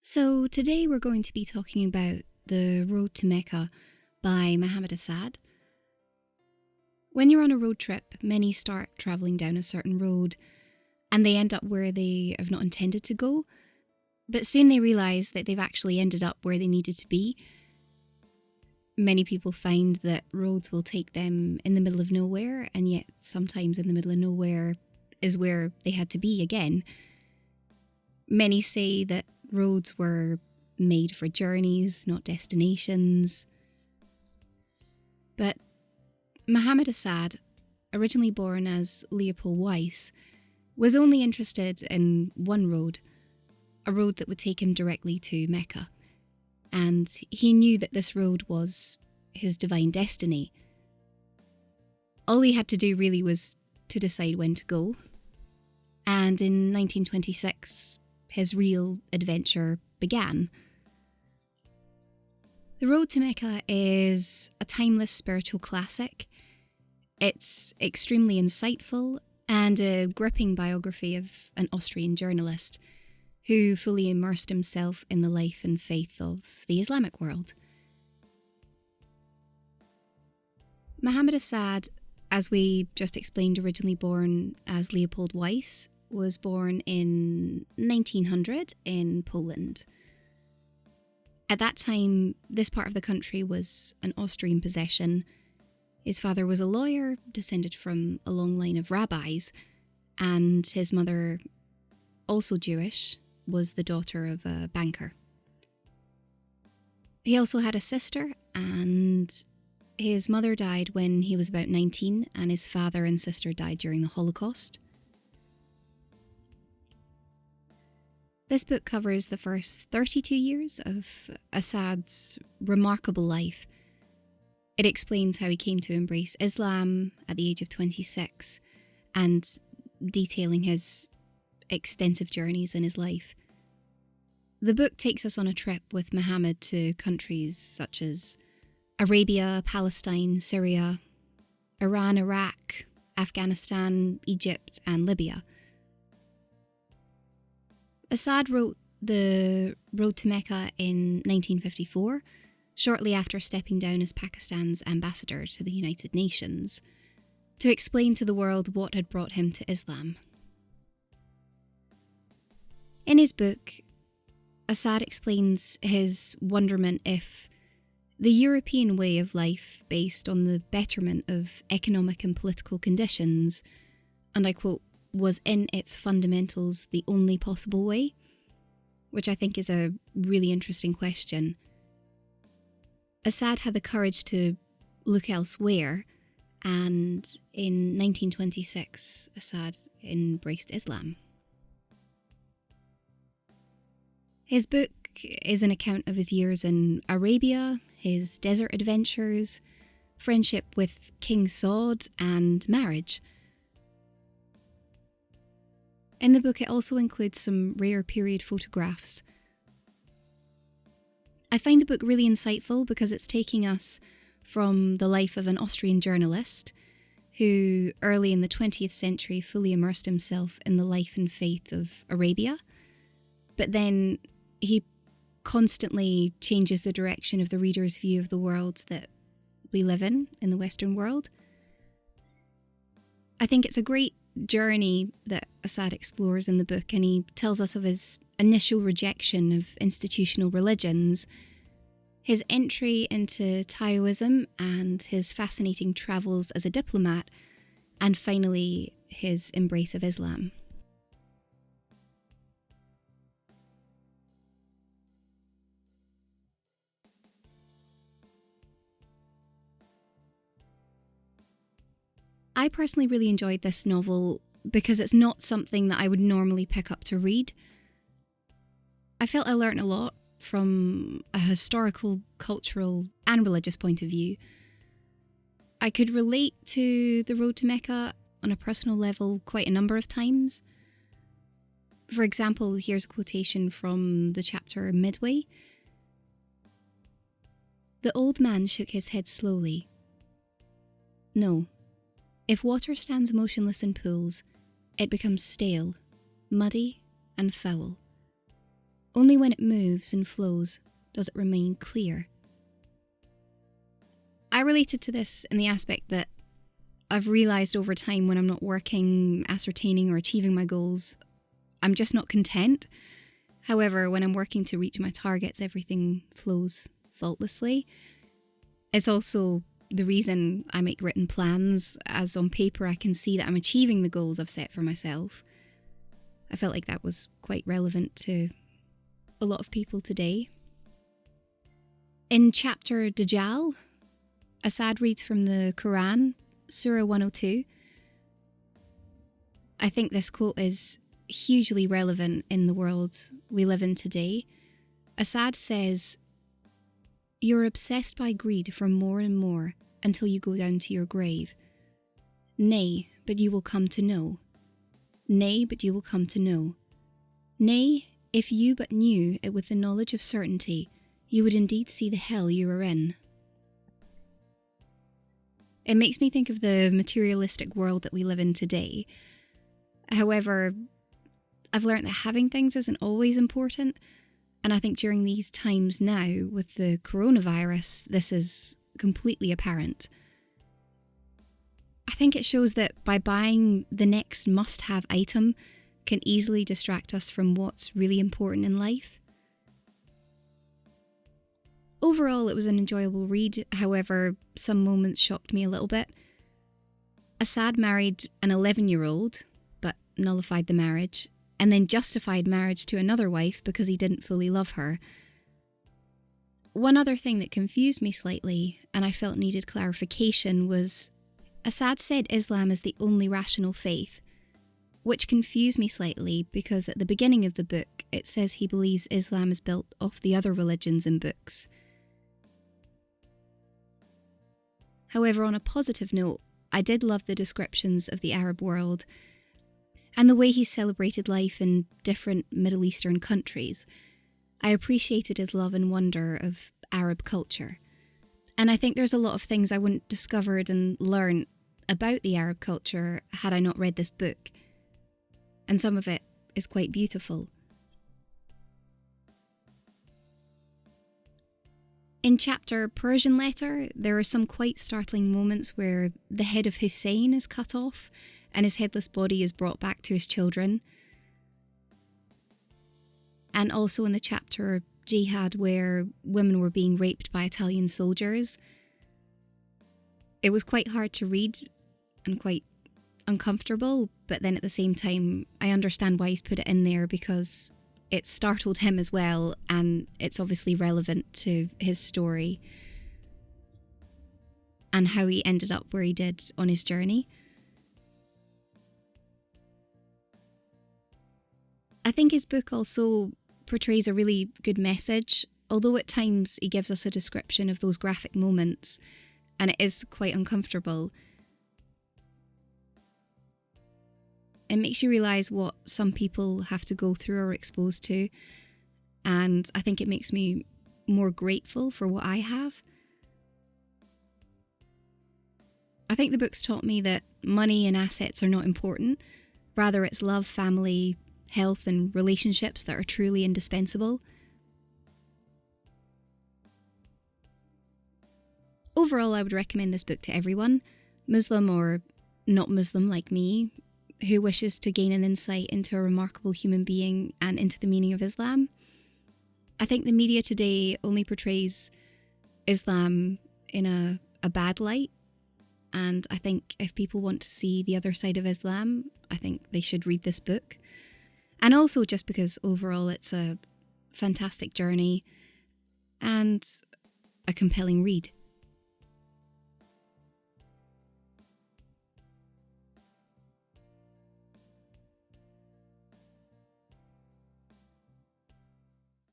So today we're going to be talking about The Road to Mecca by Muhammad Asad. When you're on a road trip, many start travelling down a certain road and they end up where they have not intended to go, but soon they realise that they've actually ended up where they needed to be. Many people find that roads will take them in the middle of nowhere, and yet sometimes in the middle of nowhere is where they had to be again. Many say that roads were made for journeys, not destinations. But Muhammad Asad, originally born as Leopold Weiss, was only interested in one road, a road that would take him directly to Mecca. And he knew that this road was his divine destiny. All he had to do really was to decide when to go. And in 1926, his real adventure began. The Road to Mecca is a timeless spiritual classic. It's extremely insightful and a gripping biography of an Austrian journalist who fully immersed himself in the life and faith of the Islamic world. Muhammad Asad, as we just explained, originally born as Leopold Weiss, was born in 1900 in Poland. At that time, this part of the country was an Austrian possession. His father was a lawyer, descended from a long line of rabbis, and his mother, also Jewish, was the daughter of a banker. He also had a sister, and his mother died when he was about 19, and his father and sister died during the Holocaust. This book covers the first 32 years of Asad's remarkable life. It explains how he came to embrace Islam at the age of 26 and detailing his extensive journeys in his life. The book takes us on a trip with Muhammad to countries such as Arabia, Palestine, Syria, Iran, Iraq, Afghanistan, Egypt, and Libya. Asad wrote The Road to Mecca in 1954, shortly after stepping down as Pakistan's ambassador to the United Nations, to explain to the world what had brought him to Islam. In his book, Asad explains his wonderment if the European way of life based on the betterment of economic and political conditions, and I quote, was in its fundamentals the only possible way? Which I think is a really interesting question. Asad had the courage to look elsewhere, and in 1926, Asad embraced Islam. His book is an account of his years in Arabia, his desert adventures, friendship with King Saud, and marriage. In the book, it also includes some rare period photographs. I find the book really insightful because it's taking us from the life of an Austrian journalist who early in the 20th century fully immersed himself in the life and faith of Arabia, but then he constantly changes the direction of the reader's view of the world that we live in the Western world. I think it's a great journey that Asad explores in the book, and he tells us of his initial rejection of institutional religions, his entry into Taoism and his fascinating travels as a diplomat, and finally his embrace of Islam. I personally really enjoyed this novel because it's not something that I would normally pick up to read. I felt I learnt a lot from a historical, cultural, and religious point of view. I could relate to The Road to Mecca on a personal level quite a number of times. For example, here's a quotation from the chapter Midway. The old man shook his head slowly. No. If water stands motionless in pools, it becomes stale, muddy, and foul. Only when it moves and flows does it remain clear. I related to this in the aspect that I've realised over time when I'm not working, ascertaining or achieving my goals, I'm just not content. However, when I'm working to reach my targets, everything flows faultlessly. It's also the reason I make written plans, as on paper I can see that I'm achieving the goals I've set for myself. I felt like that was quite relevant to a lot of people today. In chapter Dajjal, Asad reads from the Quran, Surah 102. I think this quote is hugely relevant in the world we live in today. Asad says, "You're obsessed by greed for more and more until you go down to your grave. Nay, but you will come to know. Nay, but you will come to know. Nay, if you but knew it with the knowledge of certainty, you would indeed see the hell you are in." It makes me think of the materialistic world that we live in today. However, I've learnt that having things isn't always important, and I think during these times now, with the coronavirus, this is completely apparent. I think it shows that by buying the next must-have item can easily distract us from what's really important in life. Overall, it was an enjoyable read, however, some moments shocked me a little bit. Asad married an 11-year-old, but nullified the marriage, and then justified marriage to another wife because he didn't fully love her. One other thing that confused me slightly, and I felt needed clarification, was Asad said Islam is the only rational faith, which confused me slightly because at the beginning of the book it says he believes Islam is built off the other religions and books. However, on a positive note, I did love the descriptions of the Arab world and the way he celebrated life in different Middle Eastern countries. I appreciated his love and wonder of Arab culture. And I think there's a lot of things I wouldn't discovered and learned about the Arab culture had I not read this book. And some of it is quite beautiful. In chapter Persian Letter, there are some quite startling moments where the head of Hussein is cut off and his headless body is brought back to his children. And also in the chapter Jihad, where women were being raped by Italian soldiers. It was quite hard to read and quite uncomfortable, but then at the same time, I understand why he's put it in there because it startled him as well, and it's obviously relevant to his story and how he ended up where he did on his journey. I think his book also portrays a really good message, although at times he gives us a description of those graphic moments, and it is quite uncomfortable. It makes you realise what some people have to go through or are exposed to, and I think it makes me more grateful for what I have. I think the book's taught me that money and assets are not important. Rather, it's love, family, health and relationships that are truly indispensable. Overall, I would recommend this book to everyone, Muslim or not Muslim like me, who wishes to gain an insight into a remarkable human being and into the meaning of Islam. I think the media today only portrays Islam in a bad light, and I think if people want to see the other side of Islam, I think they should read this book. And also just because overall it's a fantastic journey and a compelling read.